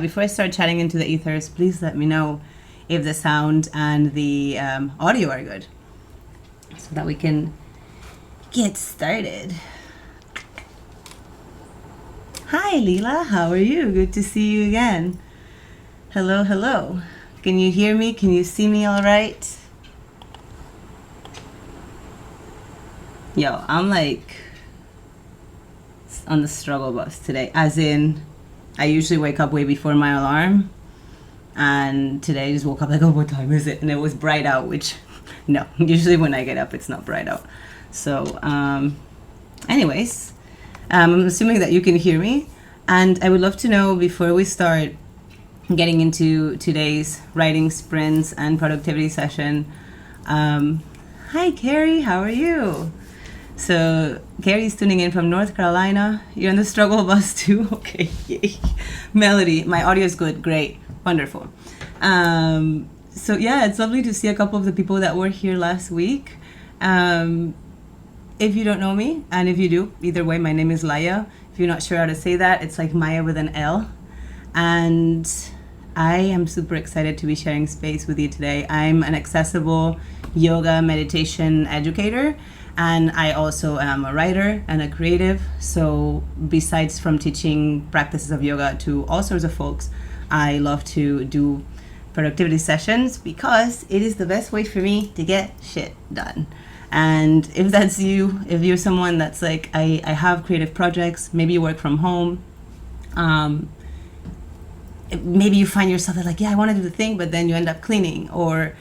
Before I start chatting into the ethers, please let me know if the sound and the audio are good so that we can get started. Hi, Leela. How are you? Good to see you again. Hello, hello. Can you hear me? Can you see me all right? Yo, I'm like on the struggle bus today, as in I usually wake up way before my alarm, and today I just woke up like, oh, what time is it? And it was bright out, which no, usually when I get up it's not bright out. So anyways, I'm assuming that you can hear me, and I would love to know, before we start getting into today's writing sprints and productivity session, hi Carrie, how are you? So Carrie's tuning in from North Carolina. You're on the struggle bus too? Okay, yay. Melody, my audio is good, great, wonderful. So yeah, it's lovely to see a couple of the people that were here last week. If you don't know me, and if you do, either way, my name is Laya. If you're not sure how to say that, it's like Maya with an L. And I am super excited to be sharing space with you today. I'm an accessible yoga meditation educator, and I also am a writer and a creative. So besides from teaching practices of yoga to all sorts of folks, I love to do productivity sessions because it is the best way for me to get shit done. And if that's you, if you're someone that's like, I have creative projects, maybe you work from home, maybe you find yourself like, yeah, I want to do the thing, but then you end up cleaning, or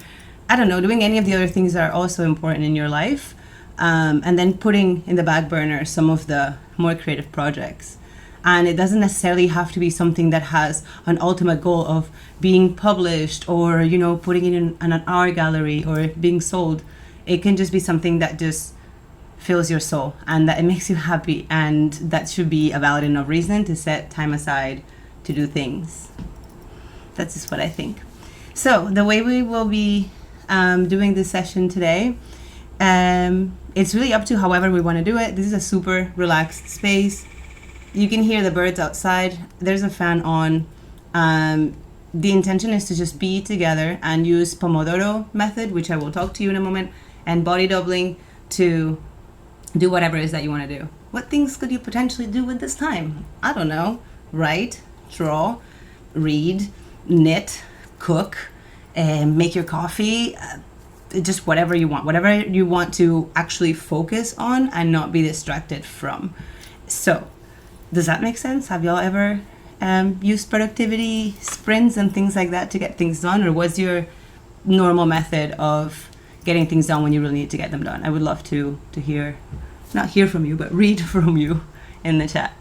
I don't know, doing any of the other things that are also important in your life. And then putting in the back burner some of the more creative projects. And it doesn't necessarily have to be something that has an ultimate goal of being published or, you know, putting it in an art gallery or being sold. It can just be something that just fills your soul and that it makes you happy. And that should be a valid enough reason to set time aside to do things. That's just what I think. So the way we will be doing this session today, it's really up to however we want to do it. This is a super relaxed space. You can hear the birds outside. There's a fan on. The intention is to just be together and use Pomodoro method, which I will talk to you in a moment, and body doubling to do whatever it is that you want to do. What things could you potentially do with this time? I don't know. Write, draw, read, knit, cook, make your coffee, just whatever you want to actually focus on and not be distracted from. So does that make sense? Have y'all ever used productivity sprints and things like that to get things done, or what's your normal method of getting things done when you really need to get them done? I would love to not hear from you, but read from you in the chat.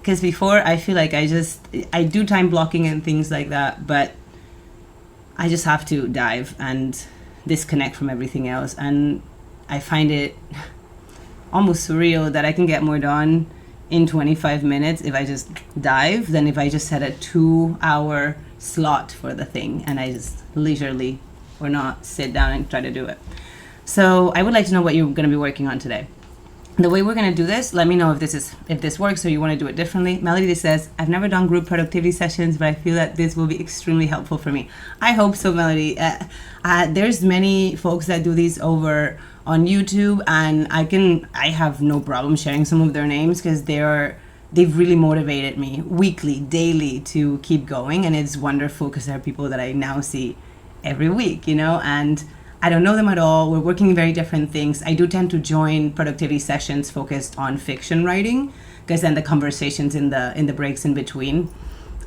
Because before, I feel like I do time blocking and things like that, but I just have to dive and disconnect from everything else. And I find it almost surreal that I can get more done in 25 minutes if I just dive than if I just set a 2-hour slot for the thing and I just leisurely or not sit down and try to do it. So I would like to know what you're going to be working on today. The way we're going to do this, let me know if this works or you want to do it differently. Melody says, I've never done group productivity sessions, but I feel that this will be extremely helpful for me. I hope so, Melody. There's many folks that do these over on YouTube, and I have no problem sharing some of their names because they've really motivated me weekly, daily to keep going. And it's wonderful because there are people that I now see every week, you know, and I don't know them at all. We're working in very different things. I do tend to join productivity sessions focused on fiction writing because then the conversations in the breaks in between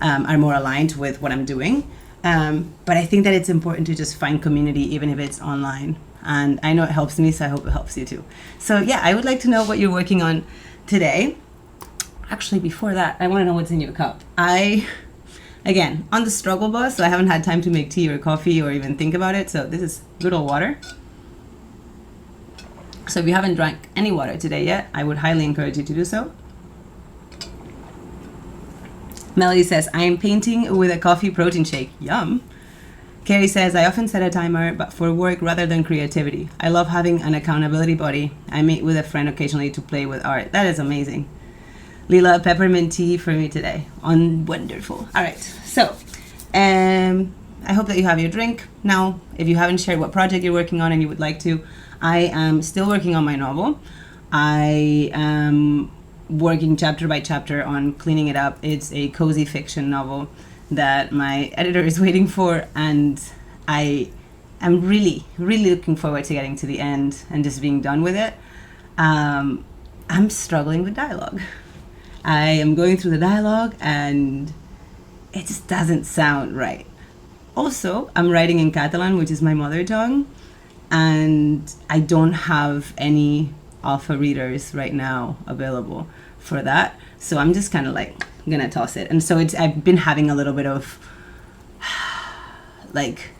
are more aligned with what I'm doing. But I think that it's important to just find community even if it's online. And I know it helps me, so I hope it helps you too. So yeah, I would like to know what you're working on today. Actually, before that, I want to know what's in your cup. Again, on the struggle bus, so I haven't had time to make tea or coffee or even think about it. So this is good old water. So if you haven't drank any water today yet, I would highly encourage you to do so. Melody says, I am painting with a coffee protein shake. Yum. Carrie says, I often set a timer, but for work rather than creativity. I love having an accountability buddy. I meet with a friend occasionally to play with art. That is amazing. Lila, peppermint tea for me today. Wonderful. All right. So, I hope that you have your drink. Now, if you haven't shared what project you're working on and you would like to, I am still working on my novel. I am working chapter by chapter on cleaning it up. It's a cozy fiction novel that my editor is waiting for, and I am really, really looking forward to getting to the end and just being done with it. I'm struggling with dialogue. I am going through the dialogue and it just doesn't sound right. Also, I'm writing in Catalan, which is my mother tongue, and I don't have any alpha readers right now available for that. So I'm just kind of like gonna toss it. And so I've been having a little bit of like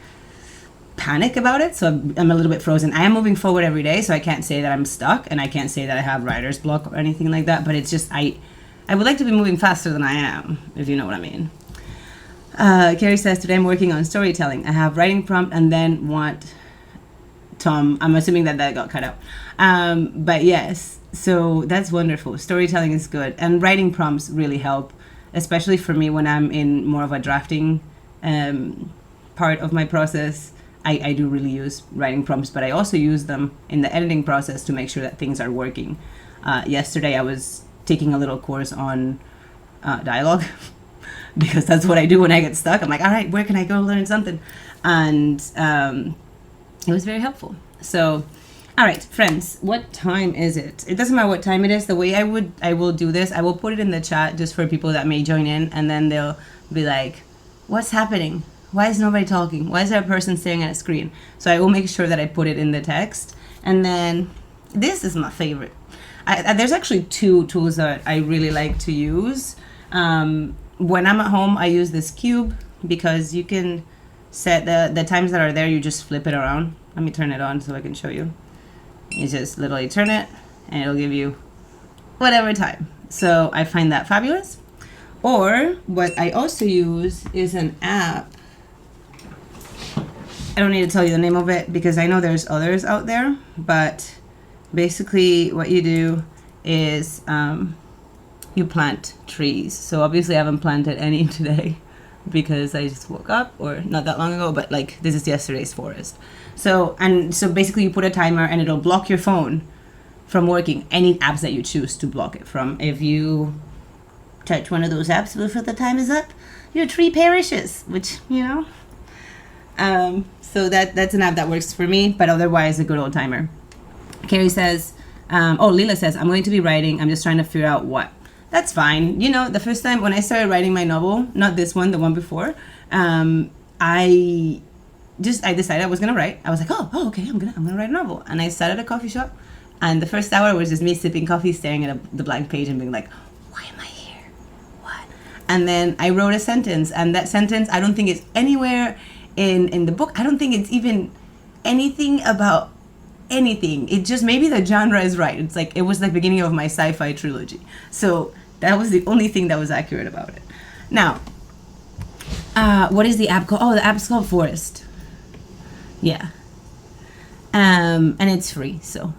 panic about it. So I'm a little bit frozen. I am moving forward every day, so I can't say that I'm stuck, and I can't say that I have writer's block or anything like that. But it's just I would like to be moving faster than I am, if you know what I mean. Carrie says, today I'm working on storytelling. I have writing prompt and then want Tom. I'm assuming that got cut out. But yes, so that's wonderful. Storytelling is good. And writing prompts really help, especially for me when I'm in more of a drafting part of my process. I do really use writing prompts, but I also use them in the editing process to make sure that things are working. Yesterday I was taking a little course on dialogue because that's what I do when I get stuck. I'm like, all right, where can I go learn something? And it was very helpful. So, all right, friends, what time is it? It doesn't matter what time it is. The way I will do this, I will put it in the chat just for people that may join in, and then they'll be like, what's happening? Why is nobody talking? Why is there a person staring at a screen? So I will make sure that I put it in the text. And then this is my favorite. There's actually two tools that I really like to use. When I'm at home, I use this cube because you can set the times that are there. You just flip it around. Let me turn it on so I can show you. You just literally turn it and it'll give you whatever time. So I find that fabulous. Or what I also use is an app. I don't need to tell you the name of it because I know there's others out there, but basically what you do is you plant trees. So obviously I haven't planted any today because I just woke up, or not that long ago, but like this is yesterday's forest. So basically you put a timer and it'll block your phone from working, any apps that you choose to block it from. If you touch one of those apps before the time is up, your tree perishes, which, you know. So that's an app that works for me, but otherwise a good old timer. Carrie says, Lila says, I'm going to be writing. I'm just trying to figure out what. That's fine. You know, the first time when I started writing my novel, not this one, the one before, I decided I was going to write. I was like, oh, okay, I'm going to write a novel. And I sat at a coffee shop, and the first hour was just me sipping coffee, staring at the blank page and being like, why am I here? What? And then I wrote a sentence, and that sentence, I don't think it's anywhere in the book. I don't think it's even anything about anything. It just, maybe the genre is right. It's like, it was the beginning of my sci-fi trilogy. So that was the only thing that was accurate about it. Now, what is the app called? Oh, the app's called Forest. Yeah. And it's free. So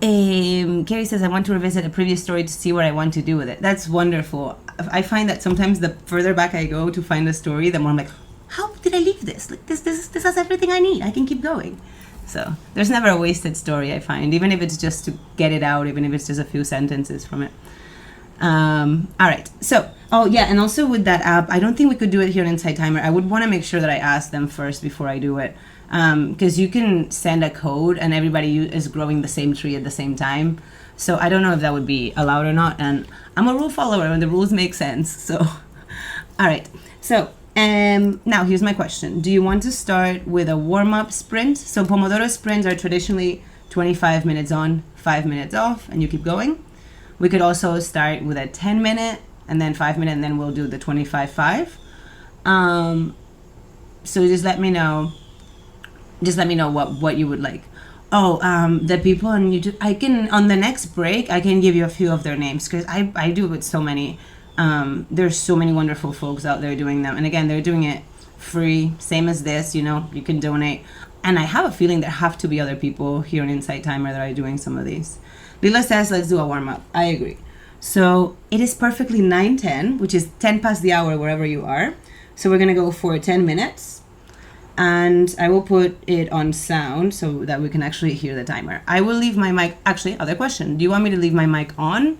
Carrie says, I want to revisit a previous story to see what I want to do with it. That's wonderful. I find that sometimes the further back I go to find a story, the more I'm like, how did I leave this? Like this has everything I need. I can keep going. So there's never a wasted story, I find, even if it's just to get it out, even if it's just a few sentences from it. All right. So, and also with that app, I don't think we could do it here in Insight Timer. I would want to make sure that I ask them first before I do it, because you can send a code and everybody is growing the same tree at the same time. So I don't know if that would be allowed or not. And I'm a rule follower and the rules make sense. So, all right. So, now here's my question. Do you want to start with a warm-up sprint? So Pomodoro sprints are traditionally 25 minutes on, 5 minutes off, and you keep going. We could also start with a 10-minute and then 5-minute, and then we'll do the 25-5. So just let me know what you would like. The people on YouTube, I can, on the next break, I can give you a few of their names, because I do with so many. There's so many wonderful folks out there doing them. And again, they're doing it free, same as this, you know, you can donate. And I have a feeling there have to be other people here in Insight Timer that are doing some of these. Lila says, let's do a warm-up. I agree. So it is perfectly 9:10, which is 10 past the hour wherever you are. So we're gonna go for 10 minutes, and I will put it on sound so that we can actually hear the timer. I will leave my mic. Actually, other question: do you want me to leave my mic on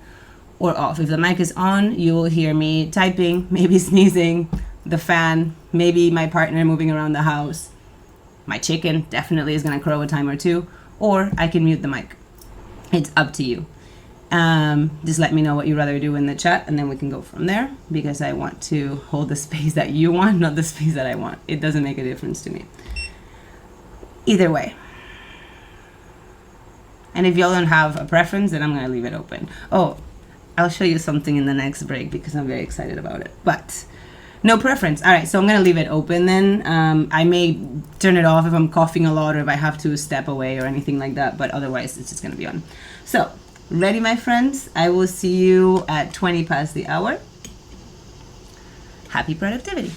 or off? If the mic is on, you will hear me typing, maybe sneezing, the fan, maybe my partner moving around the house. My chicken definitely is gonna crow a time or two, or I can mute the mic. It's up to you. Just let me know what you'd rather do in the chat, and then we can go from there, because I want to hold the space that you want, not the space that I want. It doesn't make a difference to me. Either way. And if y'all don't have a preference, then I'm going to leave it open. Oh, I'll show you something in the next break because I'm very excited about it. But no preference. All right, so I'm going to leave it open then. I may turn it off if I'm coughing a lot or if I have to step away or anything like that, but otherwise it's just going to be on. So, ready, my friends? I will see you at 20 past the hour. Happy productivity.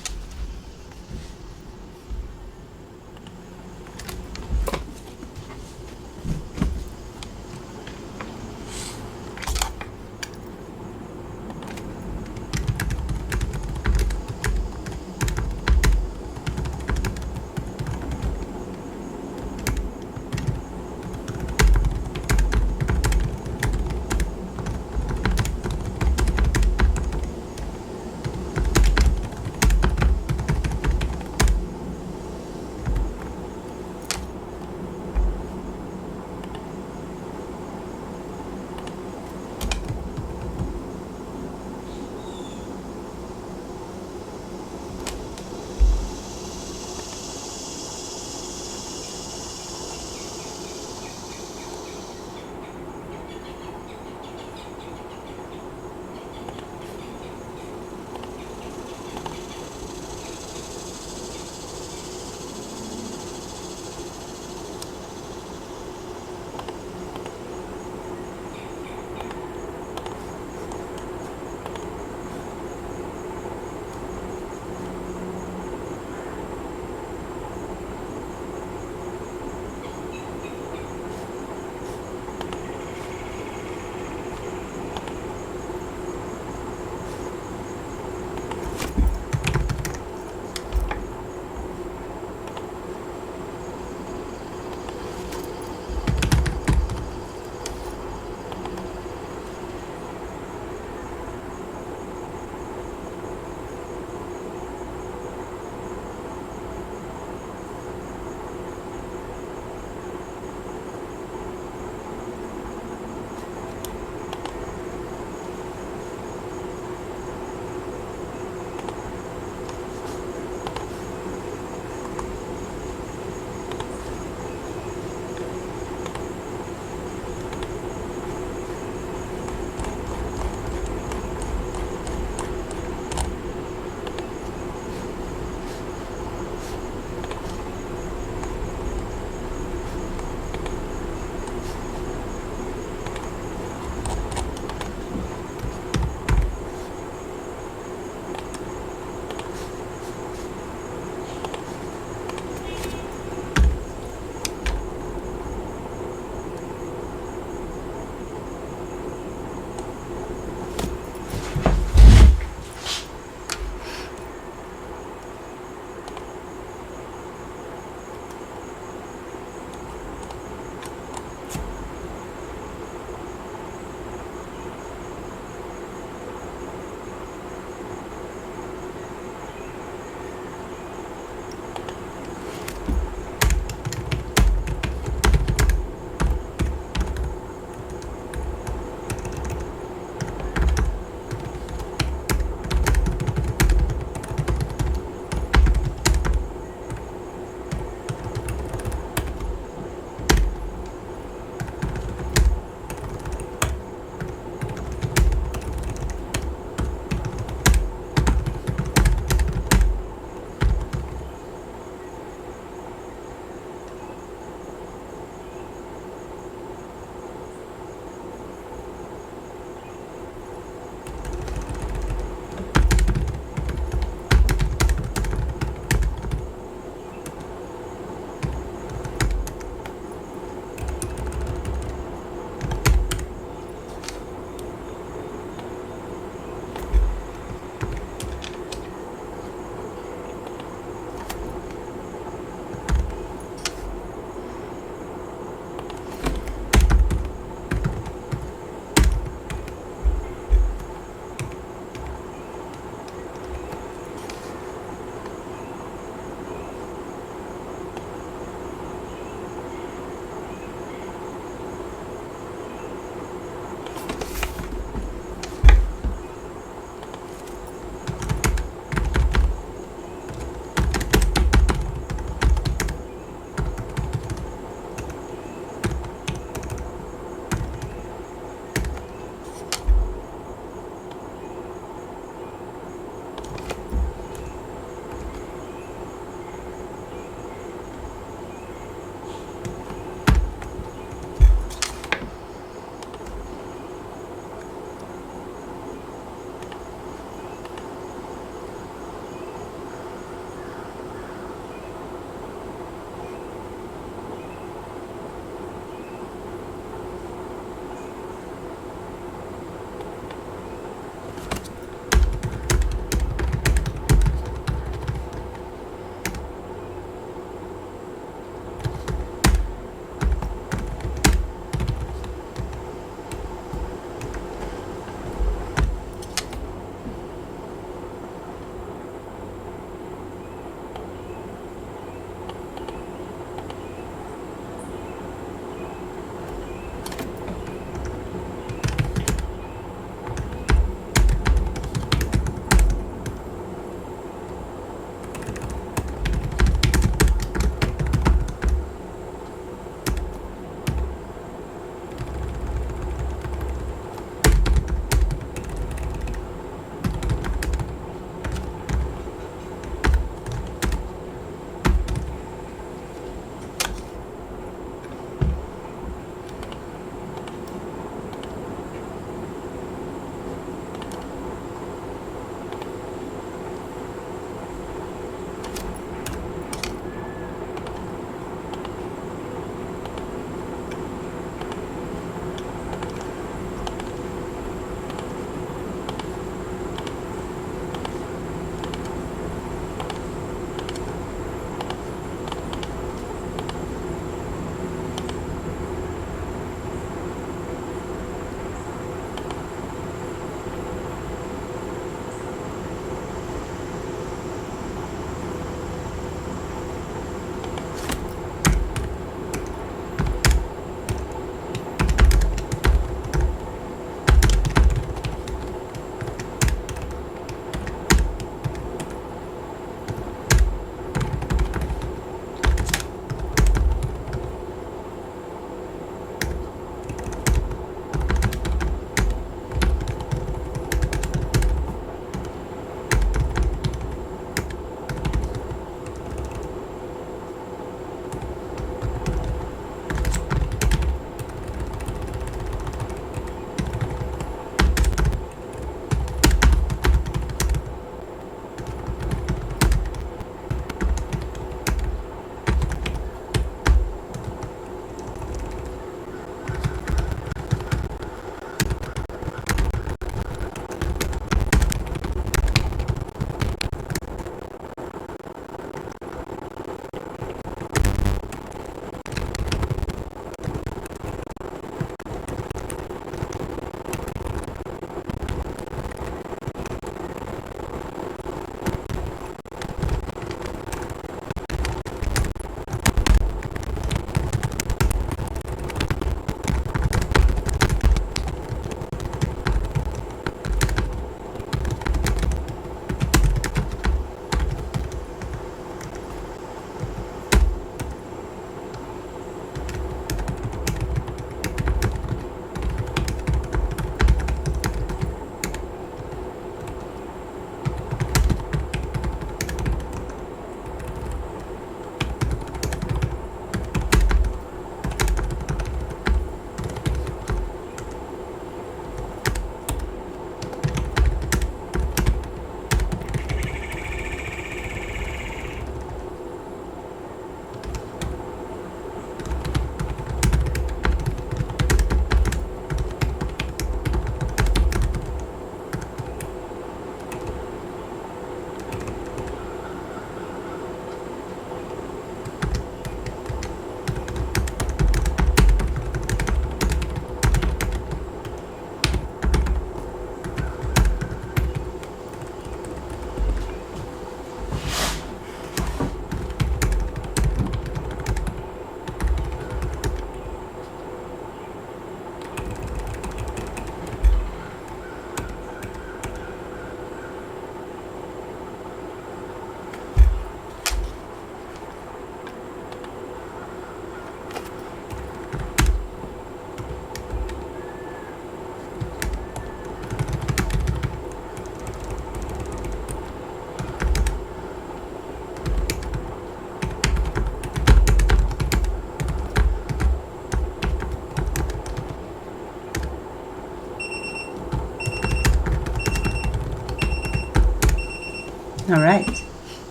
right.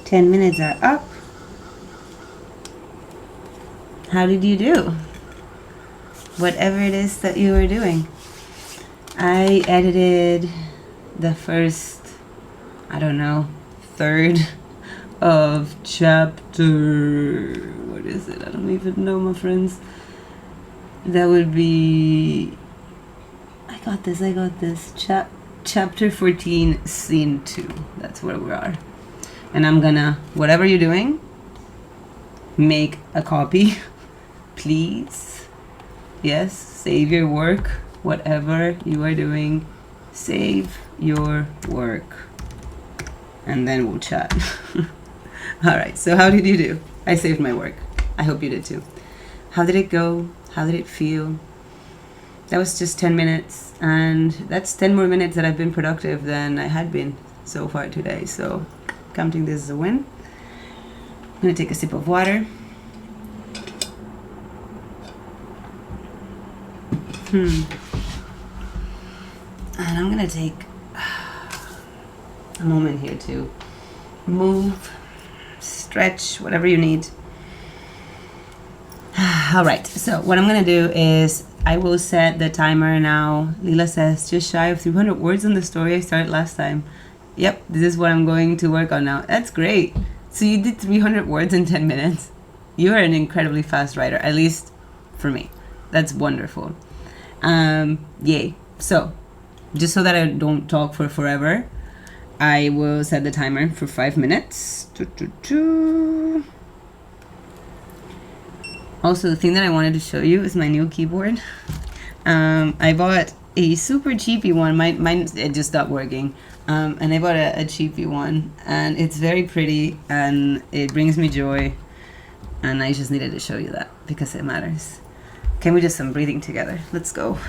10 minutes are up. How did you do? Whatever it is that you were doing. I edited the first, I don't know, third of chapter, what is it? I don't even know, my friends. That would be, I got this. Chapter 14, scene 2. That's where we are. And I'm gonna, whatever you're doing, make a copy, please. Yes, save your work. Whatever you are doing, save your work. And then we'll chat. All right, so how did you do? I saved my work. I hope you did too. How did it go? How did it feel? That was just 10 minutes, and that's 10 more minutes that I've been productive than I had been so far today. So counting this as a win. I'm gonna take a sip of water. And I'm gonna take a moment here to move, stretch, whatever you need. All right, so what I'm gonna do is I will set the timer now. Lila says just shy of 300 words on the story I started last time. Yep, this is what I'm going to work on now. That's great. So you did 300 words in 10 minutes. You are an incredibly fast writer, at least for me. That's wonderful. Yay. So just so that I don't talk for forever, I will set the timer for 5 minutes. Also, the thing that I wanted to show you is my new keyboard. I bought a super cheapy one. Mine it just stopped working. And I bought a cheapy one, and it's very pretty and it brings me joy. And I just needed to show you that because it matters. Can we do some breathing together? Let's go.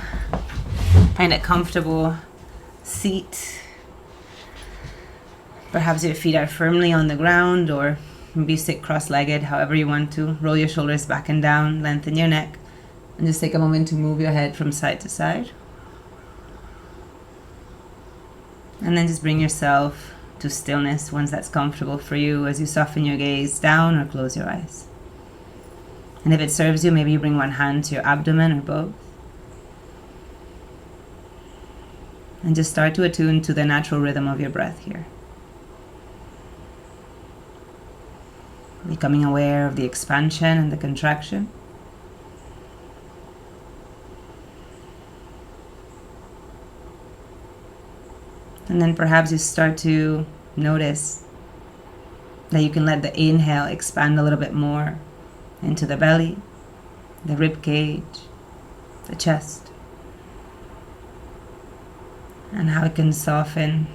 Find a comfortable seat. Perhaps your feet are firmly on the ground, or maybe sit cross-legged, however you want to. Roll your shoulders back and down, lengthen your neck, and just take a moment to move your head from side to side. And then just bring yourself to stillness once that's comfortable for you as you soften your gaze down or close your eyes. And if it serves you, maybe you bring one hand to your abdomen or both. And just start to attune to the natural rhythm of your breath here. Becoming aware of the expansion and the contraction. And then perhaps you start to notice that you can let the inhale expand a little bit more into the belly, the rib cage, the chest, and how it can soften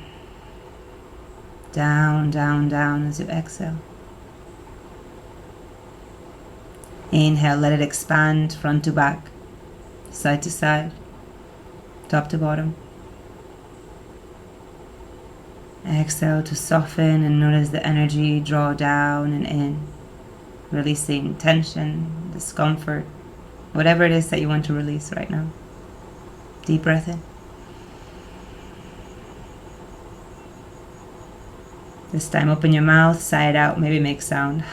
down, down, down as you exhale. Inhale, let it expand front to back, side to side, top to bottom. Exhale to soften and notice the energy draw down and in, releasing tension, discomfort, whatever it is that you want to release right now. Deep breath in. This time open your mouth, sigh it out, maybe make sound.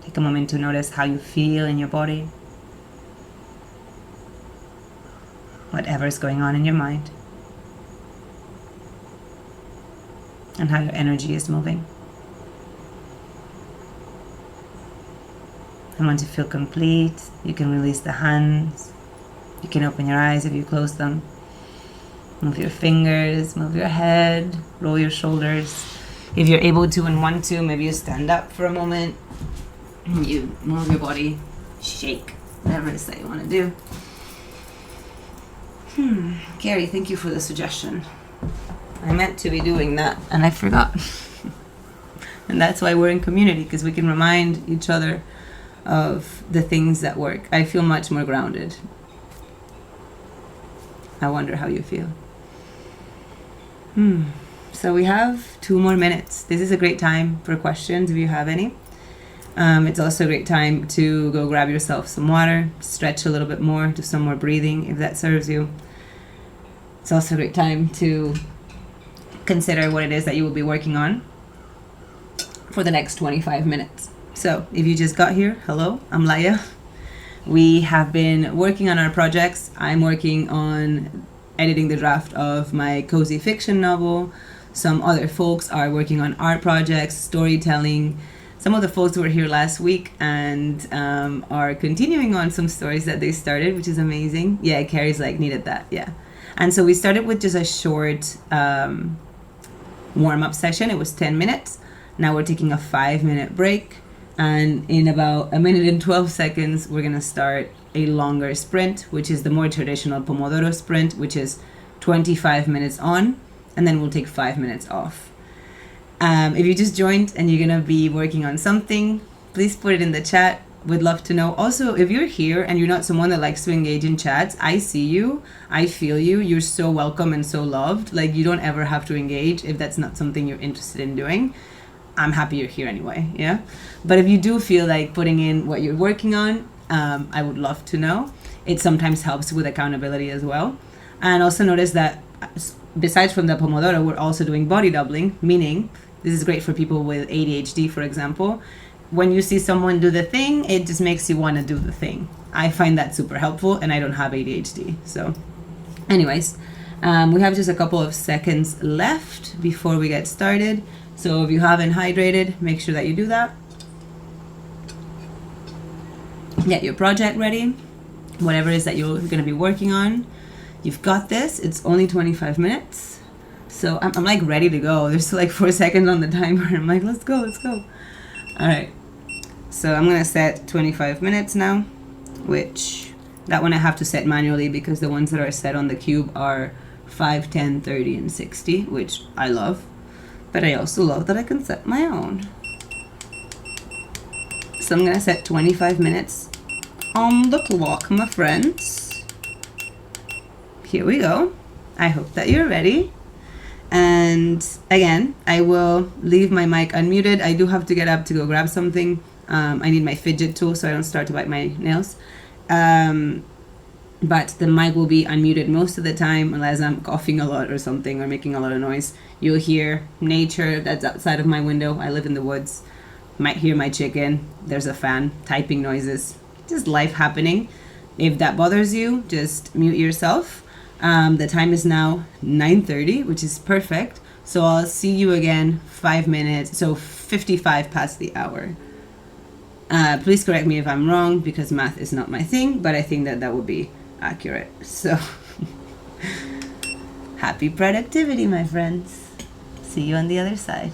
Take a moment to notice how you feel in your body. Whatever is going on in your mind. And how your energy is moving. And once you feel complete, you can release the hands. You can open your eyes if you close them. Move your fingers, move your head, roll your shoulders. If you're able to and want to, maybe you stand up for a moment. You move your body, shake, whatever it is that you want to do. Gary, thank you for the suggestion. I meant to be doing that and I forgot. And that's why we're in community, because we can remind each other of the things that work. I feel much more grounded. I wonder how you feel. So we have 2 more minutes. This is a great time for questions if you have any. It's also a great time to go grab yourself some water, stretch a little bit more, do some more breathing if that serves you. It's also a great time to consider what it is that you will be working on for the next 25 minutes. So if you just got here, hello, I'm Laia. We have been working on our projects. I'm working on editing the draft of my cozy fiction novel. Some other folks are working on art projects, storytelling. Some of the folks were here last week and are continuing on some stories that they started, which is amazing. Yeah, Carrie's like, needed that, yeah. And so we started with just a short warm-up session. It was 10 minutes. Now we're taking a 5-minute break. And in about 1 minute and 12 seconds, we're going to start a longer sprint, which is the more traditional Pomodoro sprint, which is 25 minutes on, and then we'll take 5 minutes off. If you just joined and you're going to be working on something, please put it in the chat. We'd love to know. Also, if you're here and you're not someone that likes to engage in chats, I see you, I feel you. You're so welcome and so loved. Like, you don't ever have to engage if that's not something you're interested in doing. I'm happy you're here anyway, yeah? But if you do feel like putting in what you're working on, I would love to know. It sometimes helps with accountability as well. And also notice that besides from the Pomodoro, we're also doing body doubling, meaning this is great for people with ADHD, for example. When you see someone do the thing, it just makes you want to do the thing. I find that super helpful, and I don't have ADHD. So anyways, we have just a couple of seconds left before we get started. So if you haven't hydrated, make sure that you do that. Get your project ready, whatever it is that you're going to be working on. You've got this. It's only 25 minutes. So I'm like ready to go. There's still like 4 seconds on the timer. I'm like, let's go, let's go. All right. So I'm going to set 25 minutes now, which that one I have to set manually because the ones that are set on the cube are 5, 10, 30, and 60, which I love. But I also love that I can set my own. So I'm going to set 25 minutes on the clock, my friends. Here we go. I hope that you're ready. And again, I will leave my mic unmuted. I do have to get up to go grab something. I need my fidget tool so I don't start to bite my nails. But the mic will be unmuted most of the time unless I'm coughing a lot or something or making a lot of noise. You'll hear nature that's outside of my window. I live in the woods. Might hear my chicken. There's a fan, typing noises. Just life happening. If that bothers you, just mute yourself. The time is now 9:30, which is perfect. So I'll see you again 5 minutes, so 55 past the hour. Please correct me if I'm wrong because math is not my thing, but I think that would be accurate. So happy productivity, my friends. See you on the other side.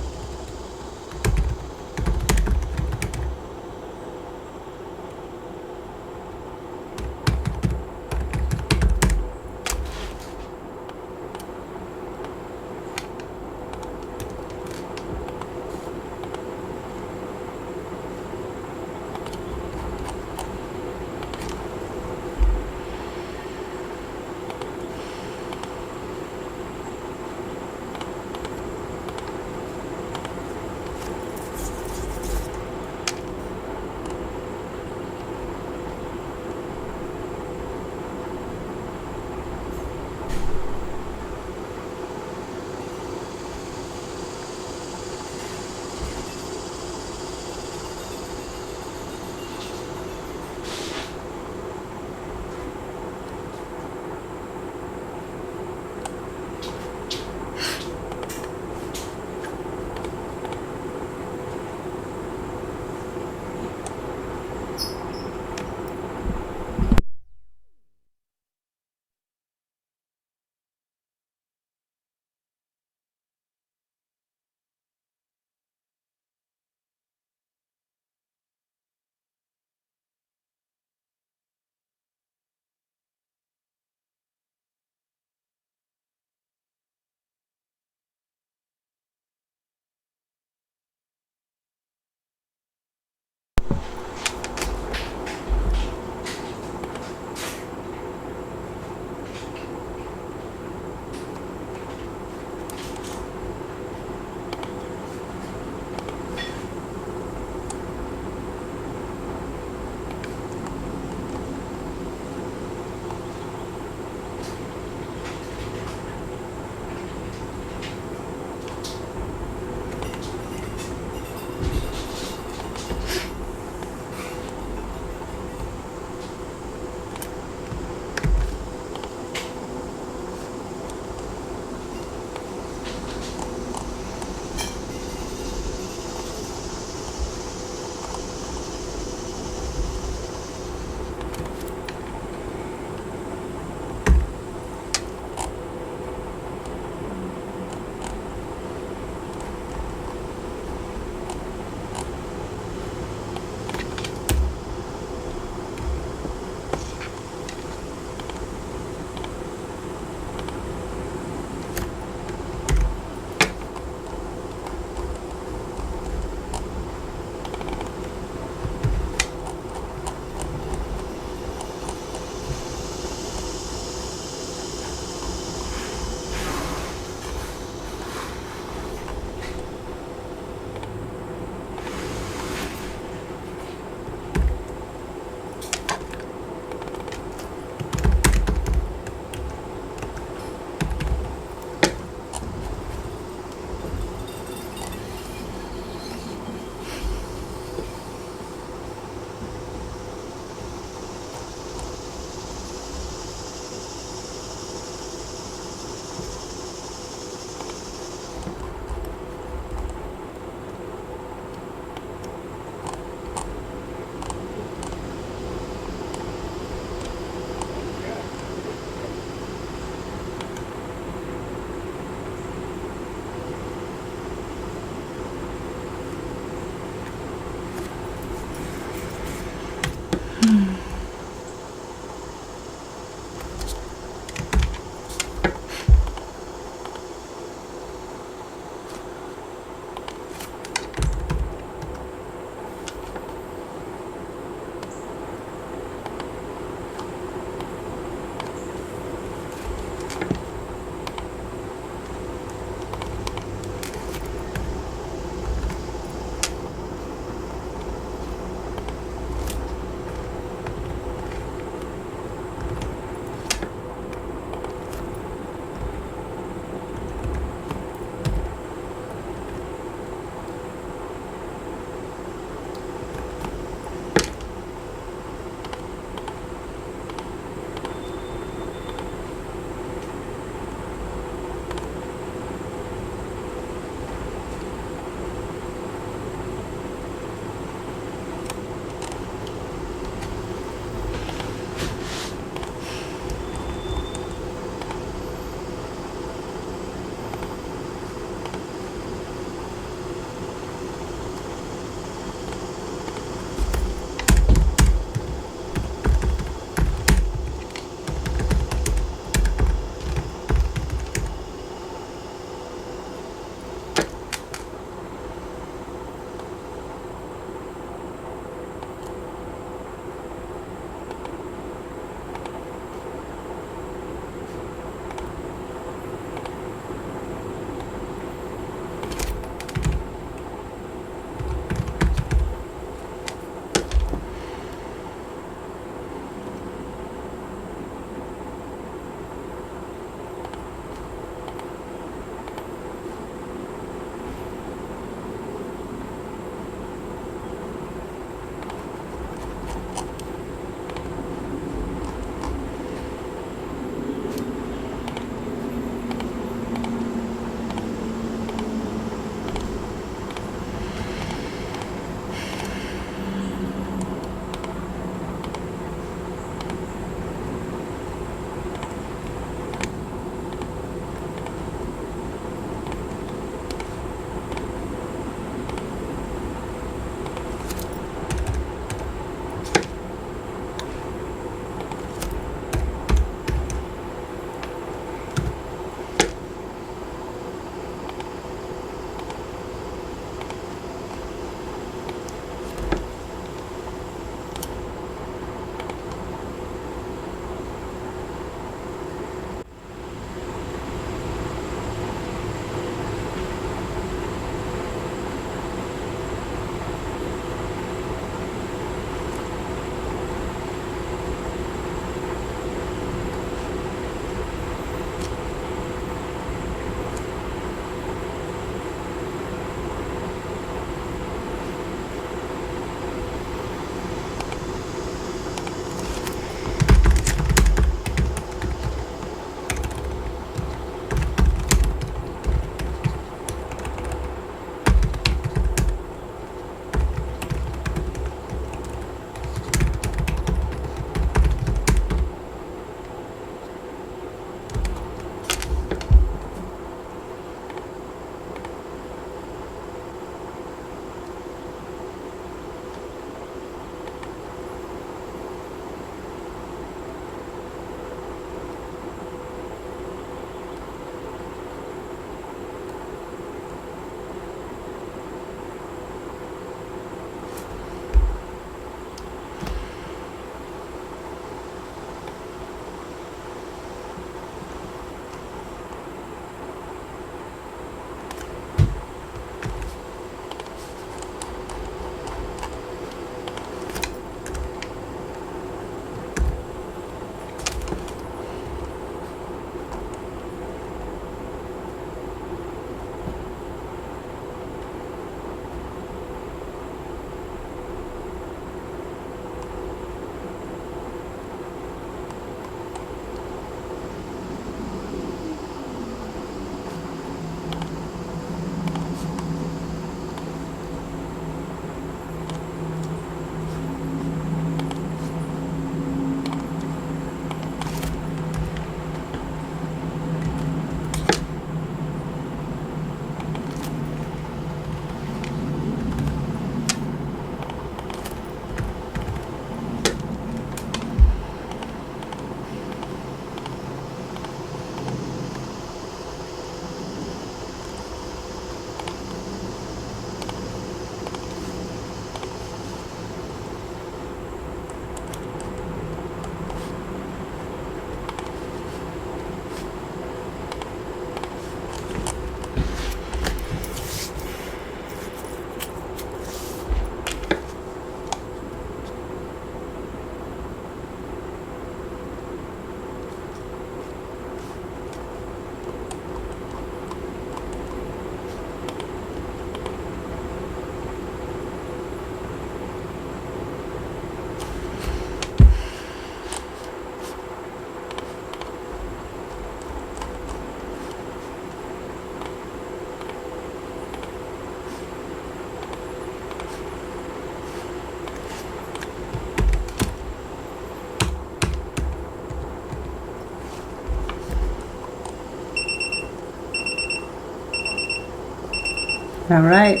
All right.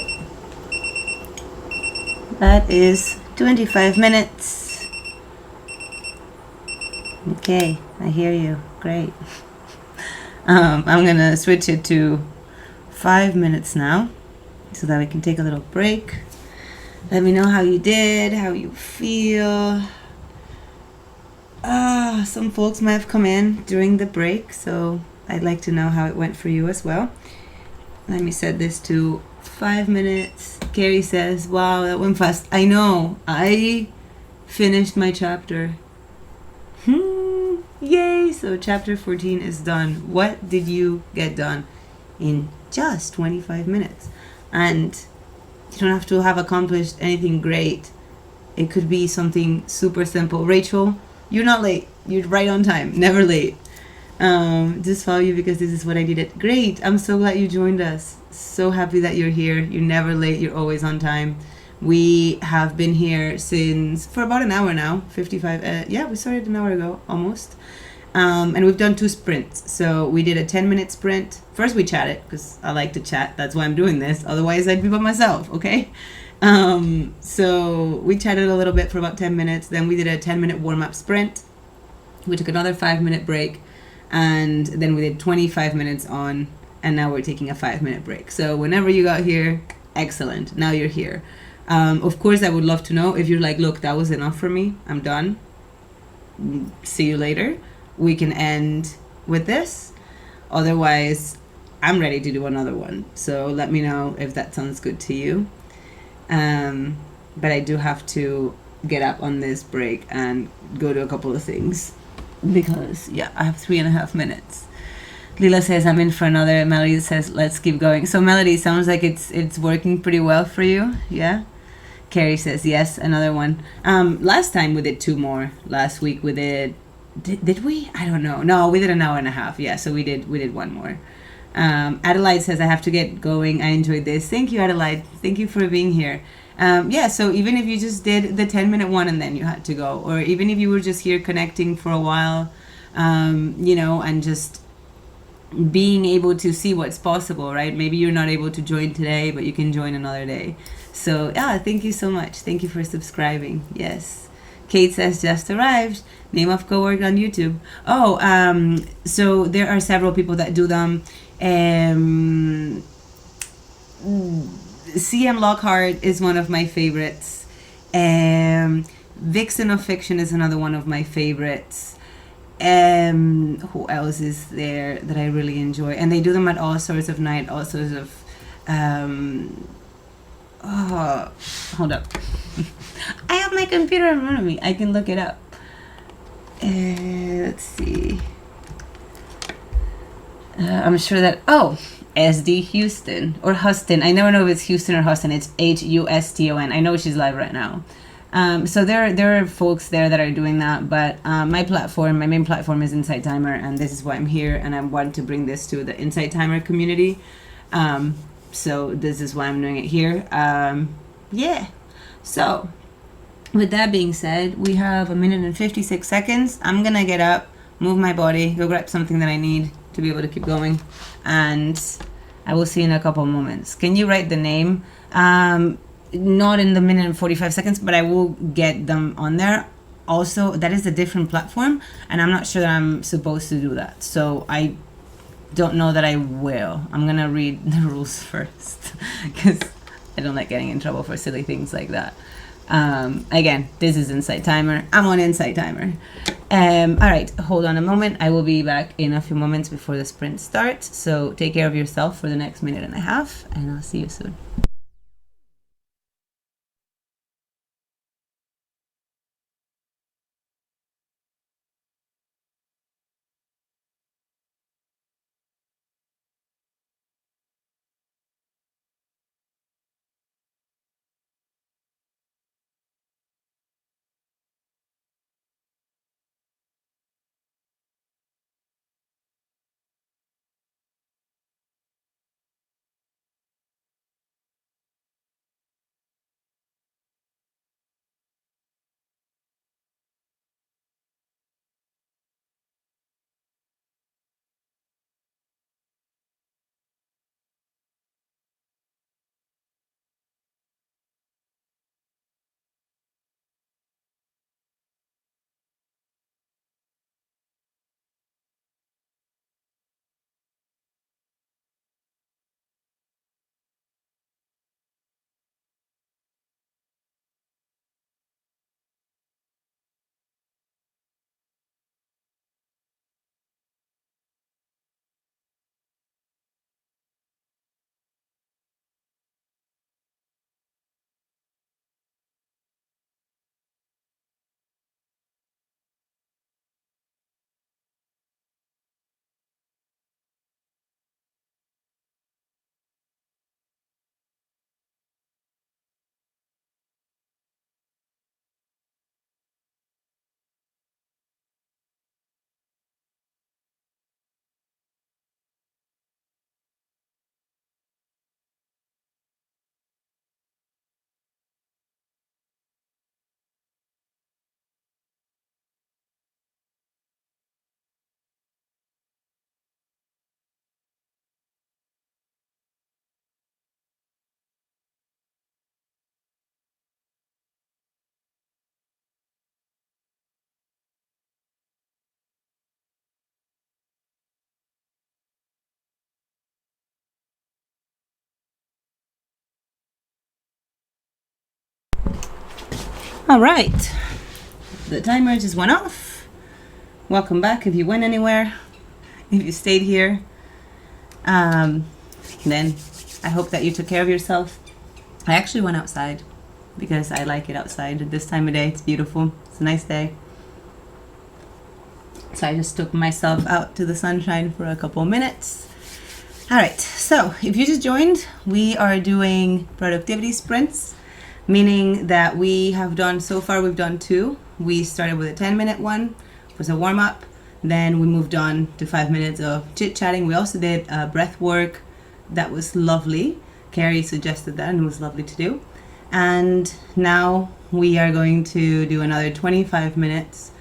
That is 25 minutes. Okay, I hear you. Great. I'm going to switch it to 5 minutes now so that we can take a little break. Let me know how you did, how you feel. Some folks might have come in during the break, so I'd like to know how it went for you as well. Let me set this to 5 minutes. Carrie says, wow, that went fast. I know. I finished my chapter. Yay! So chapter 14 is done. What did you get done in just 25 minutes? And you don't have to have accomplished anything great. It could be something super simple. Rachel, you're not late. You're right on time. Never late. Just follow you because this is what I needed. Great. I'm so glad you joined us. So happy that you're here. You're never late. You're always on time. We have been here for about an hour now. 55. Yeah, we started an hour ago, almost. And we've done 2 sprints. So we did a 10-minute sprint. First we chatted because I like to chat. That's why I'm doing this. Otherwise I'd be by myself, okay? So we chatted a little bit for about 10 minutes. Then we did a 10-minute warm-up sprint. We took another 5-minute break. And then we did 25 minutes on. And now we're taking a 5-minute break. So whenever you got here, excellent. Now you're here. Of course, I would love to know if you're like, look, that was enough for me. I'm done. See you later. We can end with this. Otherwise, I'm ready to do another one. So let me know if that sounds good to you. But I do have to get up on this break and go to a couple of things because, yeah, I have 3.5 minutes. Lila says, I'm in for another. Melody says, let's keep going. So Melody, sounds like it's working pretty well for you. Yeah? Carrie says, yes, another one. Last time we did 2 more. Last week we did we? I don't know. No, we did an hour and a half. Yeah, so we did 1 more. Adelaide says, I have to get going. I enjoyed this. Thank you, Adelaide. Thank you for being here. Yeah, so even if you just did the 10-minute one and then you had to go, or even if you were just here connecting for a while, and just being able to see what's possible, right? Maybe you're not able to join today, but you can join another day. So, yeah, thank you so much. Thank you for subscribing. Yes. Kate says, just arrived. Name of Cowork on YouTube. Oh, so there are several people that do them. CM Lockhart is one of my favorites. Vixen of Fiction is another one of my favorites. Who else is there that I really enjoy? And they do them at all sorts of night, all sorts of hold up. I have my computer in front of me. I can look it up. Let's see. I'm sure that SD Houston or Huston. I never know if it's Houston or Huston. It's Huston. I know she's live right now. So there are folks there that are doing that, but my main platform is Insight Timer, and this is why I'm here, and I want to bring this to the Insight Timer community. So this is why I'm doing it here. Yeah. So with that being said, we have 1 minute and 56 seconds. I'm gonna get up, move my body, go grab something that I need to be able to keep going, and I will see you in a couple moments. Can you write the name? Not in the 1 minute and 45 seconds, but I will get them on there. Also, that is a different platform, and I'm not sure that I'm supposed to do that. So I don't know that I will. I'm gonna read the rules first because I don't like getting in trouble for silly things like that. Again, this is Insight Timer. I'm on Insight Timer. All right, hold on a moment. I will be back in a few moments before the sprint starts. So take care of yourself for the next 1.5 minutes, and I'll see you soon. All right, the timer just went off. Welcome back if you went anywhere, if you stayed here. Then I hope that you took care of yourself. I actually went outside because I like it outside at this time of day. It's beautiful. It's a nice day. So I just took myself out to the sunshine for a couple minutes. All right, so if you just joined, we are doing productivity sprints, meaning that we've done 2. We started with a 10-minute one, was a warm-up. Then we moved on to 5 minutes of chit-chatting. We also did breath work. That was lovely. Carrie suggested that and it was lovely to do. And now we are going to do another 25 minutes.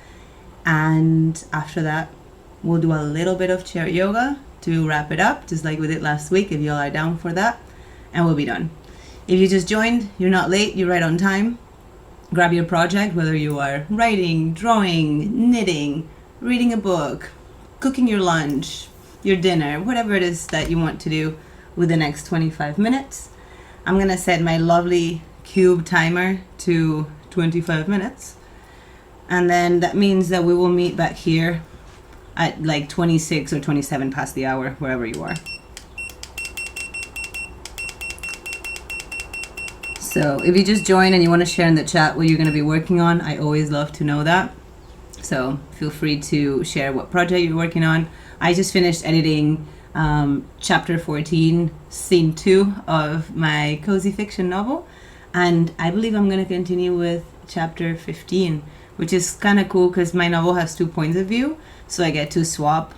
And after that, we'll do a little bit of chair yoga to wrap it up, just like we did last week, if y'all are down for that. And we'll be done. If you just joined, you're not late, you're right on time. Grab your project, whether you are writing, drawing, knitting, reading a book, cooking your lunch, your dinner, whatever it is that you want to do with the next 25 minutes. I'm gonna set my lovely cube timer to 25 minutes. And then that means that we will meet back here at like 26 or 27 past the hour, wherever you are. So if you just join and you want to share in the chat what you're going to be working on, I always love to know that. So feel free to share what project you're working on. I just finished editing chapter 14, scene 2 of my cozy fiction novel. And I believe I'm going to continue with chapter 15, which is kind of cool because my novel has 2 points of view. So I get to swap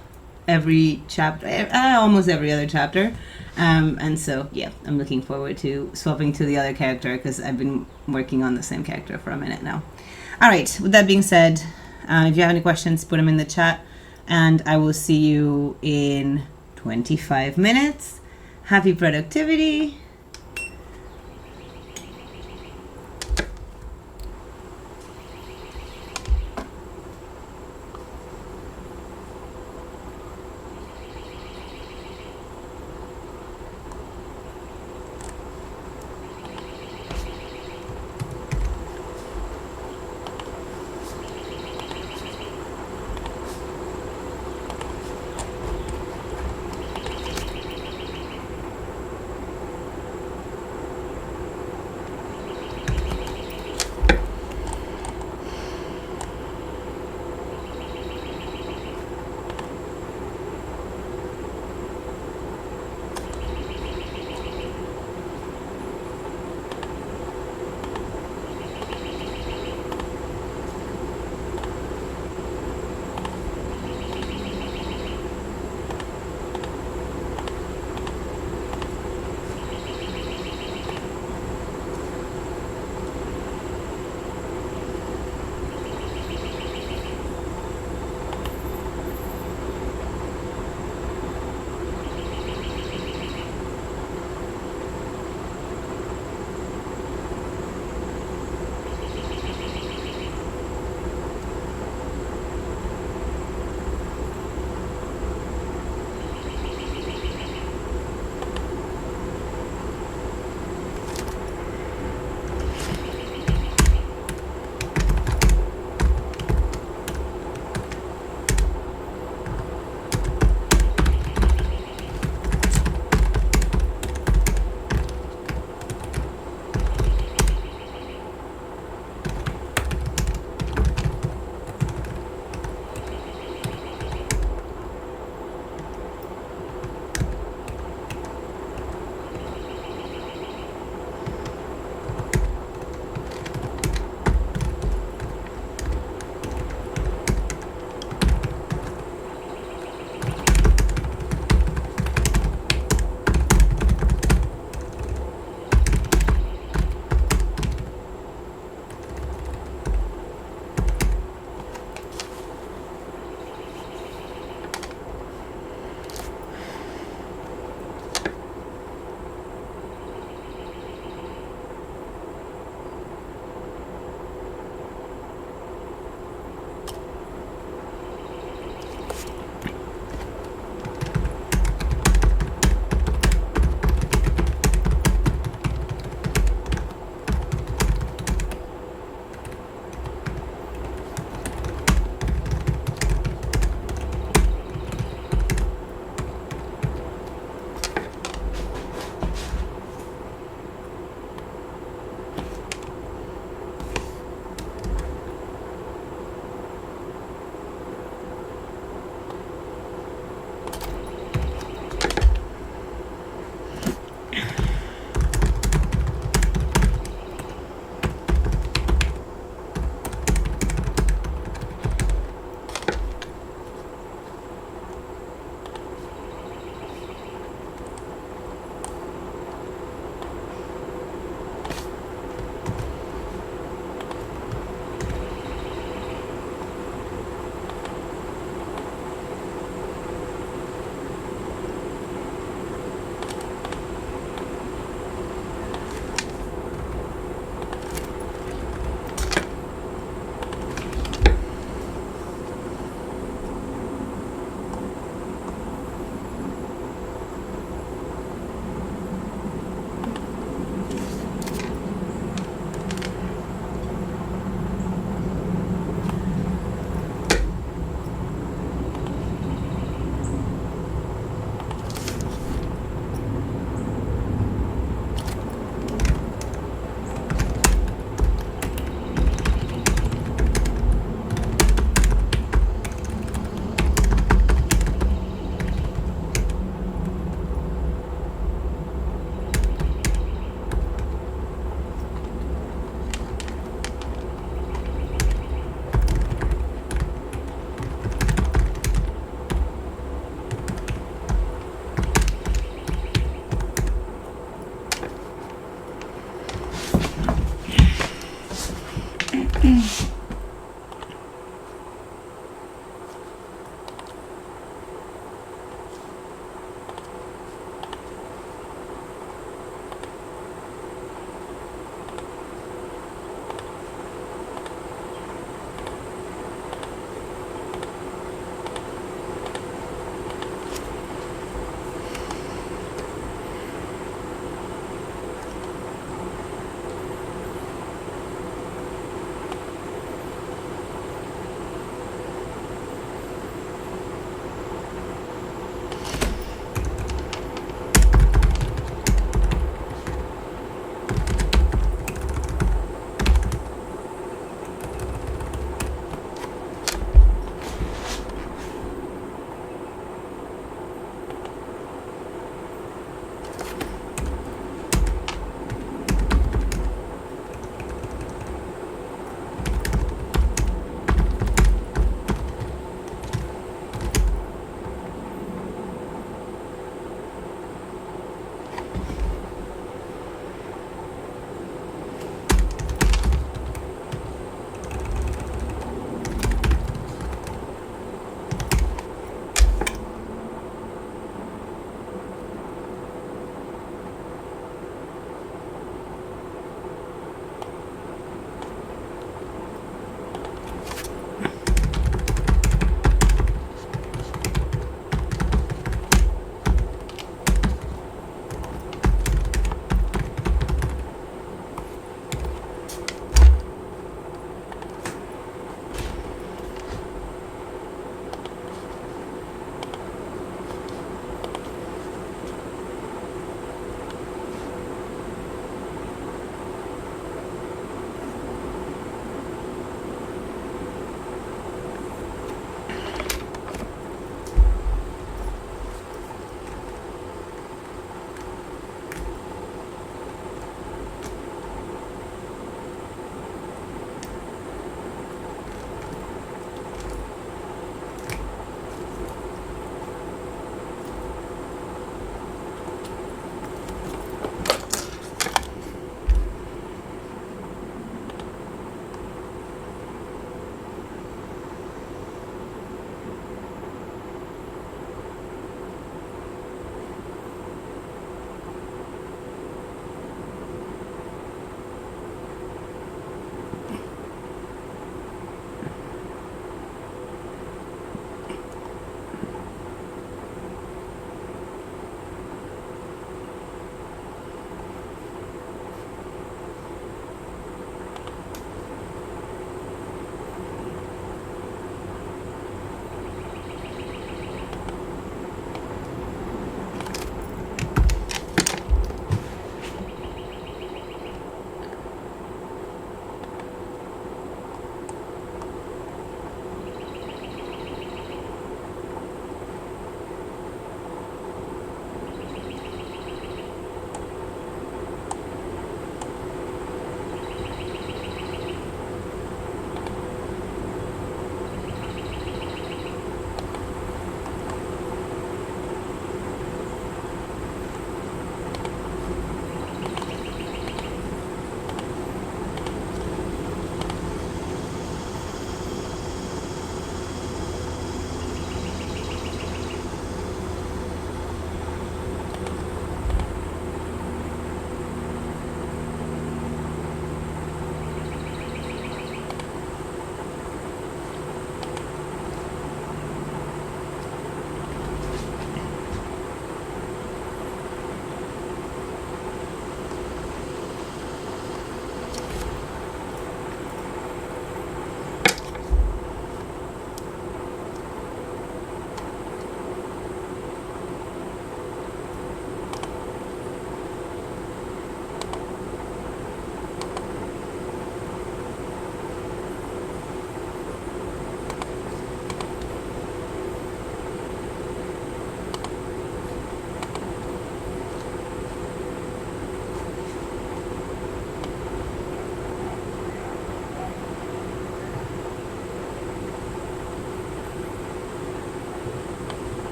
every chapter, almost every other chapter. And so, yeah, I'm looking forward to swapping to the other character because I've been working on the same character for a minute now. All right, with that being said, if you have any questions, put them in the chat and I will see you in 25 minutes. Happy productivity.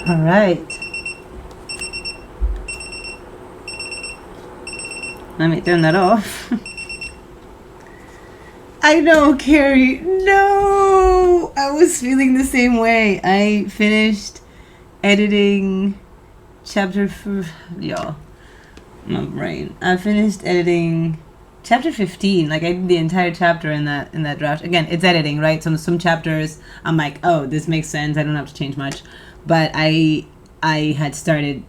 All right. Let me turn that off. I know, Carrie. No! I was feeling the same way. I finished editing chapter... Y'all. My brain. I finished editing chapter 15. Like, I did the entire chapter in that draft. Again, it's editing, right? Some chapters, I'm like, oh, this makes sense. I don't have to change much. But I had started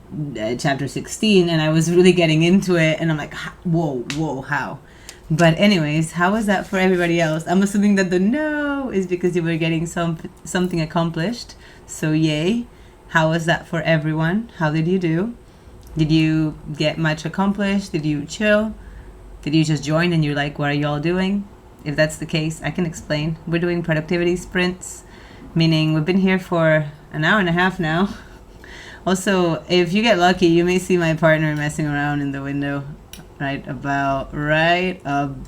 chapter 16, and I was really getting into it, and I'm like, whoa, how? But anyways, how was that for everybody else? I'm assuming that the no is because you were getting something accomplished. So yay. How was that for everyone? How did you do? Did you get much accomplished? Did you chill? Did you just join and you're like, what are y'all doing? If that's the case, I can explain. We're doing productivity sprints, meaning we've been here for an hour and a half now. Also, if you get lucky, you may see my partner messing around in the window right about now.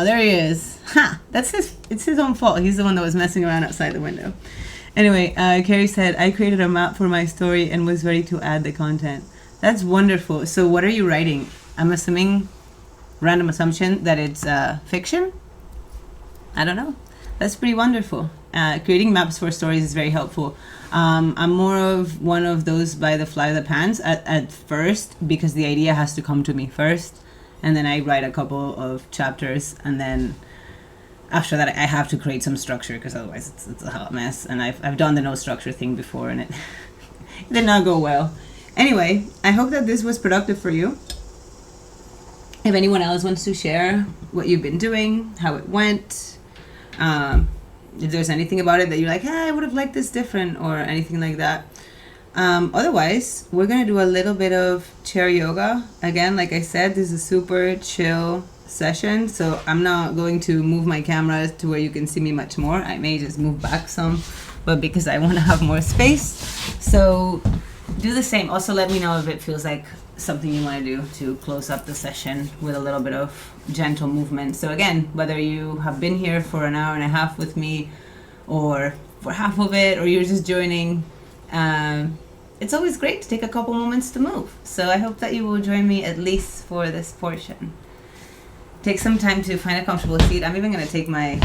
There he is. Ha! It's his own fault. He's the one that was messing around outside the window. Anyway, Carrie said, I created a map for my story and was ready to add the content. That's wonderful. So what are you writing? I'm assuming, random assumption, that it's fiction? I don't know. That's pretty wonderful. Creating maps for stories is very helpful. I'm more of one of those by the fly of the pants at first, because the idea has to come to me first, and then I write a couple of chapters, and then after that I have to create some structure, because otherwise it's a hot mess. And I've done the no structure thing before, and it did not go well. Anyway, I hope that this was productive for you. If anyone else wants to share what you've been doing, how it went, if there's anything about it that you're like, hey, I would have liked this different, or anything like that. Otherwise, we're going to do a little bit of chair yoga. Again, like I said, this is a super chill session, so I'm not going to move my camera to where you can see me much more. I may just move back some, but because I want to have more space. So do the same. Also, let me know if it feels like something you want to do to close up the session with a little bit of gentle movement. So again, whether you have been here for an hour and a half with me, or for half of it, or you're just joining, it's always great to take a couple moments to move. So I hope that you will join me at least for this portion. Take some time to find a comfortable seat. I'm even going to take my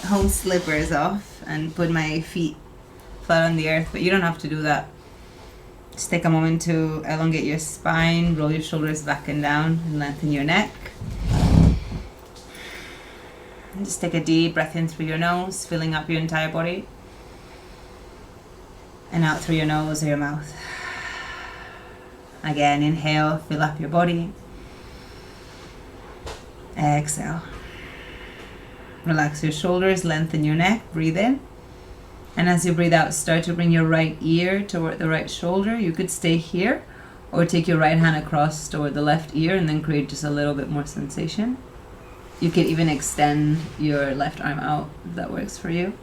home slippers off and put my feet flat on the earth, but you don't have to do that. Just take a moment to elongate your spine, roll your shoulders back and down, and lengthen your neck. And just take a deep breath in through your nose, filling up your entire body. And out through your nose or your mouth. Again, inhale, fill up your body. Exhale. Relax your shoulders, lengthen your neck, breathe in. And as you breathe out, start to bring your right ear toward the right shoulder. You could stay here, or take your right hand across toward the left ear and then create just a little bit more sensation. You could even extend your left arm out if that works for you.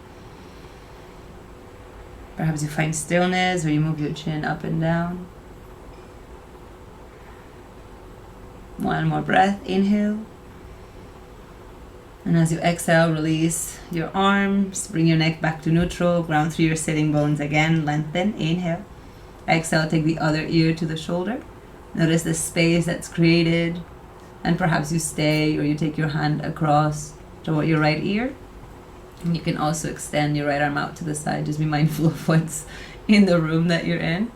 Perhaps you find stillness, or you move your chin up and down. One more breath, inhale. And as you exhale, release your arms, bring your neck back to neutral, ground through your sitting bones again, lengthen, inhale. Exhale, take the other ear to the shoulder. Notice the space that's created, and perhaps you stay, or you take your hand across toward your right ear. And you can also extend your right arm out to the side. Just be mindful of what's in the room that you're in.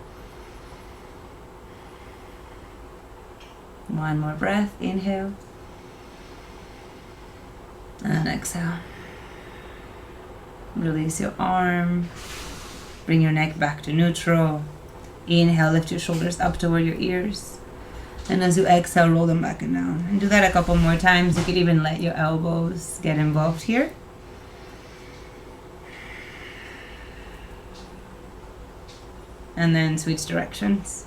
One more breath, inhale. And exhale. Release your arm. Bring your neck back to neutral. Inhale, lift your shoulders up toward your ears. And as you exhale, roll them back and down. And do that a couple more times. You could even let your elbows get involved here. And then switch directions.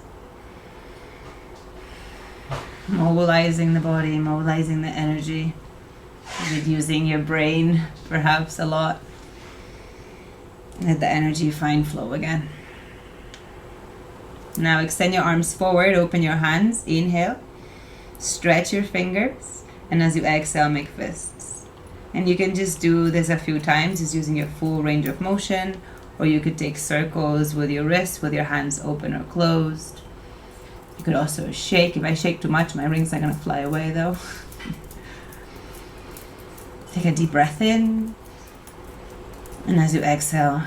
Mobilizing the body, mobilizing the energy. Reducing your brain, perhaps a lot. Let the energy find flow again. Now extend your arms forward, open your hands, inhale. Stretch your fingers, and as you exhale, make fists. And you can just do this a few times, just using your full range of motion, or you could take circles with your wrists with your hands open or closed. You could also shake. If I shake too much, my rings are going to fly away though. Take a deep breath in, and as you exhale,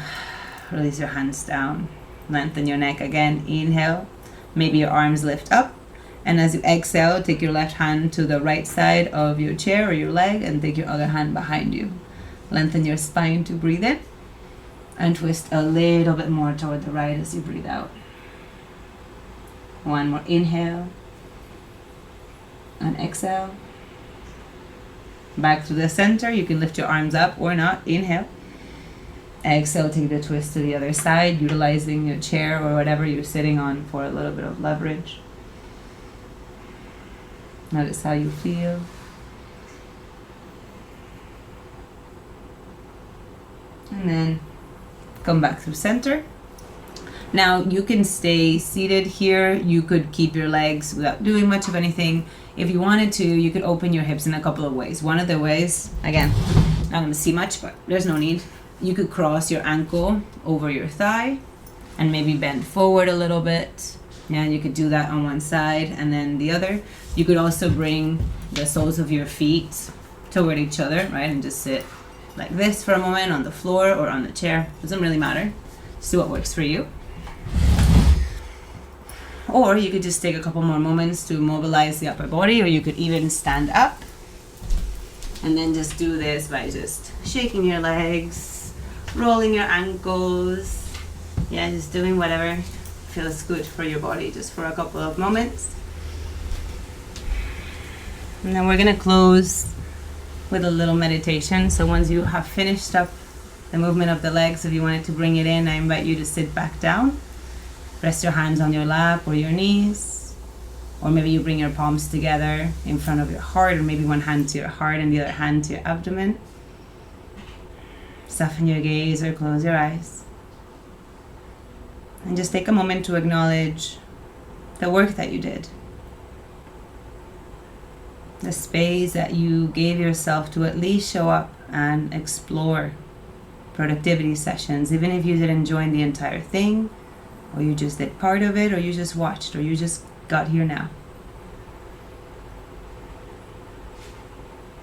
release your hands down. Lengthen your neck again. Inhale, maybe your arms lift up, and as you exhale, take your left hand to the right side of your chair or your leg and take your other hand behind you. Lengthen your spine to breathe in, and twist a little bit more toward the right as you breathe out. One more inhale, and exhale. Back to the center. You can lift your arms up or not. Inhale. Exhale, take the twist to the other side, utilizing your chair or whatever you're sitting on for a little bit of leverage. Notice how you feel. And then come back through center. Now you can stay seated here. You could keep your legs without doing much of anything. If you wanted to, you could open your hips in a couple of ways. One of the ways, again, not going to see much, but there's no need. You could cross your ankle over your thigh and maybe bend forward a little bit. Yeah, you could do that on one side and then the other. You could also bring the soles of your feet toward each other, right? And just sit like this for a moment on the floor or on the chair. Doesn't really matter. Just do what works for you. Or you could just take a couple more moments to mobilize the upper body, or you could even stand up and then just do this by just shaking your legs, rolling your ankles. Yeah, just doing whatever feels good for your body just for a couple of moments. And then we're gonna close with a little meditation. So once you have finished up the movement of the legs, if you wanted to bring it in, I invite you to sit back down. Rest your hands on your lap or your knees, or maybe you bring your palms together in front of your heart, or maybe one hand to your heart and the other hand to your abdomen. Soften your gaze or close your eyes. And just take a moment to acknowledge the work that you did. The space that you gave yourself to at least show up and explore productivity sessions, even if you didn't join the entire thing, or you just did part of it, or you just watched, or you just got here now.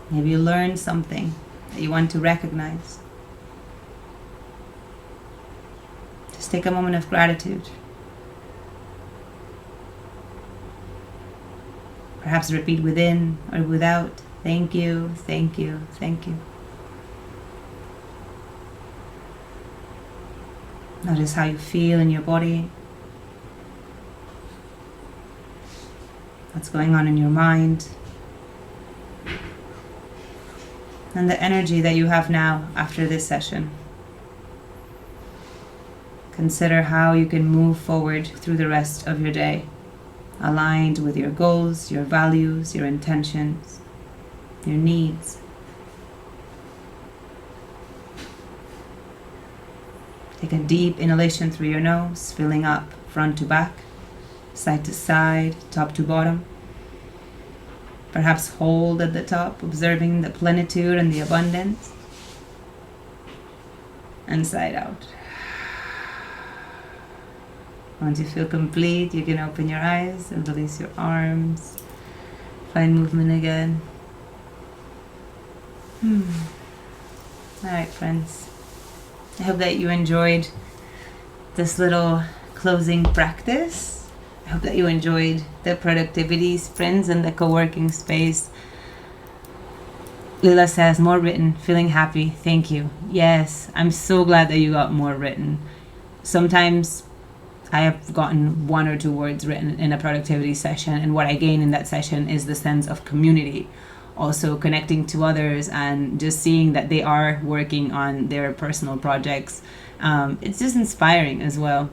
Maybe you learned something that you want to recognize. Just take a moment of gratitude. Perhaps repeat within or without, thank you, thank you, thank you. Notice how you feel in your body. What's going on in your mind. And the energy that you have now after this session. Consider how you can move forward through the rest of your day, aligned with your goals, your values, your intentions, your needs. Take a deep inhalation through your nose, filling up front to back, side to side, top to bottom. Perhaps hold at the top, observing the plenitude and the abundance. And side out. Once you feel complete, you can open your eyes and release your arms. Find movement again. Alright, friends. I hope that you enjoyed this little closing practice. I hope that you enjoyed the productivity sprints and the co-working space. Lila says, more written, feeling happy, thank you. Yes, I'm so glad that you got more written. Sometimes I have gotten 1 or 2 words written in a productivity session, and what I gain in that session is the sense of community. Also connecting to others and just seeing that they are working on their personal projects. It's just inspiring as well.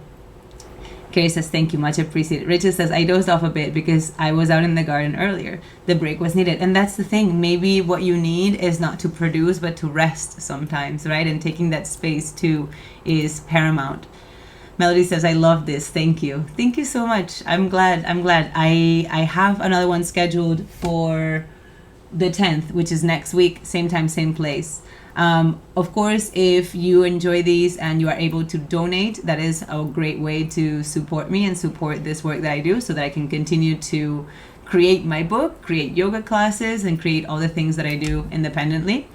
Carrie says, thank you, much appreciated. Richard says, I dozed off a bit because I was out in the garden earlier. The break was needed. And that's the thing. Maybe what you need is not to produce, but to rest sometimes, right? And taking that space too is paramount. Melody says, I love this. Thank you. Thank you so much. I'm glad. I have another one scheduled for the 10th, which is next week, same time, same place. Of course, if you enjoy these and you are able to donate, that is a great way to support me and support this work that I do, so that I can continue to create my book, create yoga classes, and create all the things that I do independently.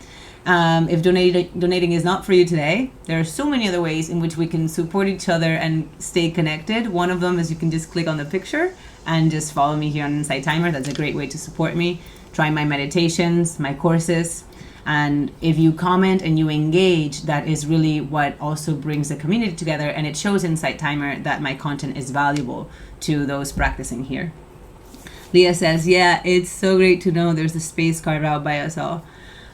If donating is not for you today, there are so many other ways in which we can support each other and stay connected. One of them is you can just click on the picture and just follow me here on Insight Timer. That's a great way to support me. Try my meditations, my courses. And if you comment and you engage, that is really what also brings the community together, and it shows Insight Timer that my content is valuable to those practicing here. Leah says, yeah, it's so great to know there's a space carved out by us all.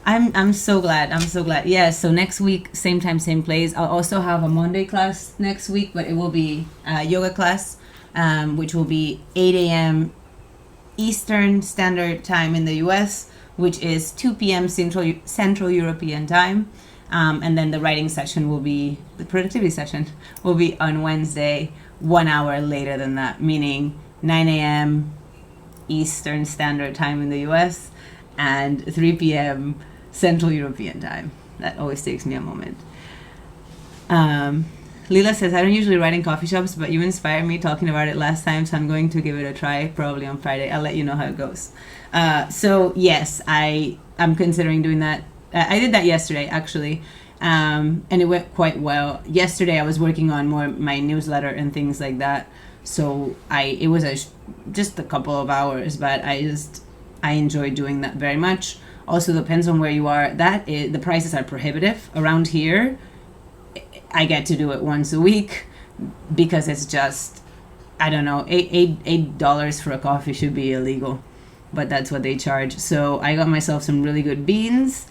I'm so glad. Yeah, so next week, same time, same place. I'll also have a Monday class next week, but it will be a yoga class, which will be 8 a.m. Eastern Standard Time in the US, which is 2 p.m. Central European Time. And then the writing session will be, the productivity session will be on Wednesday, 1 hour later than that, meaning 9 a.m. Eastern Standard Time in the US and 3 p.m. Central European Time. That always takes me a moment. Lila says, I don't usually write in coffee shops, but you inspired me talking about it last time, so I'm going to give it a try, probably on Friday. I'll let you know how it goes. So yes, I'm considering doing that. I did that yesterday, actually, and it went quite well. Yesterday I was working on more my newsletter and things like that, so it was just a couple of hours, but I enjoy doing that very much. Also depends on where you are. The prices are prohibitive. Around here, I get to do it once a week because it's just, I don't know, $8 for a coffee should be illegal, but that's what they charge. So I got myself some really good beans.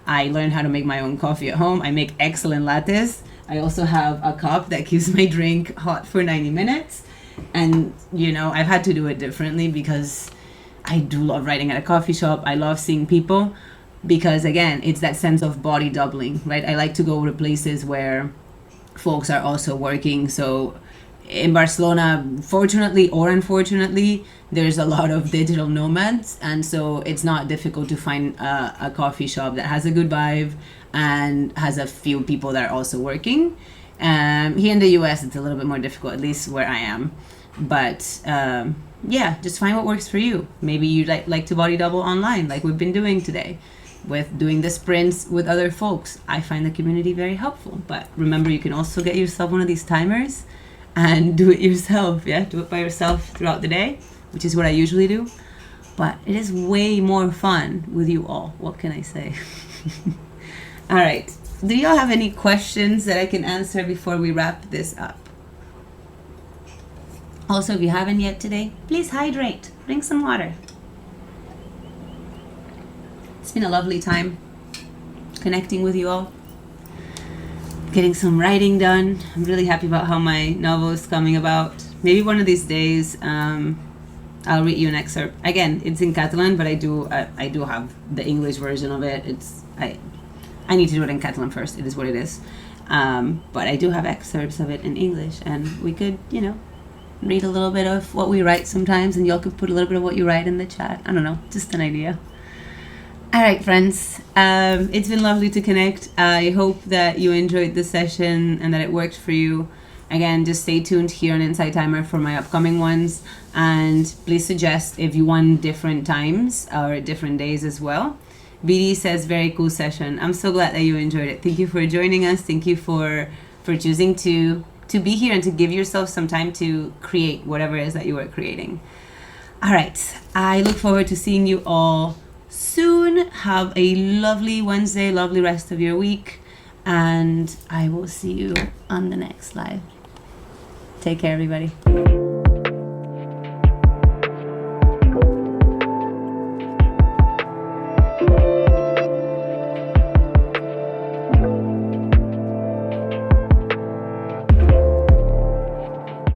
I learned how to make my own coffee at home. I make excellent lattes. I also have a cup that keeps my drink hot for 90 minutes. And, I've had to do it differently because I do love writing at a coffee shop. I love seeing people because, again, it's that sense of body doubling, right? I like to go to places where folks are also working. So in Barcelona, fortunately or unfortunately, there's a lot of digital nomads. And so it's not difficult to find a coffee shop that has a good vibe and has a few people that are also working. Here in the US, it's a little bit more difficult, at least where I am. But just find what works for you. Maybe you like to body double online, like we've been doing today, with doing the sprints with other folks. I find the community very helpful. But remember, you can also get yourself one of these timers and do it yourself. Yeah, do it by yourself throughout the day, which is what I usually do. But it is way more fun with you all. What can I say? All right. Do y'all have any questions that I can answer before we wrap this up? Also, if you haven't yet today, please hydrate. Drink some water. It's been a lovely time connecting with you all, getting some writing done. I'm really happy about how my novel is coming about. Maybe one of these days I'll read you an excerpt. Again, it's in Catalan, but I do have the English version of it. I need to do it in Catalan first. It is what it is. But I do have excerpts of it in English, and we could, read a little bit of what we write sometimes, and y'all could put a little bit of what you write in the chat. I don't know, just an idea. All right, friends. It's been lovely to connect. I hope that you enjoyed the session and that it worked for you. Again, just stay tuned here on Insight Timer for my upcoming ones, and please suggest if you want different times or different days as well. BD says, very cool session. I'm so glad that you enjoyed it. Thank you for joining us. Thank you for choosing to be here and to give yourself some time to create whatever it is that you are creating. All right. I look forward to seeing you all soon. Have a lovely Wednesday, lovely rest of your week, and I will see you on the next live. Take care, everybody.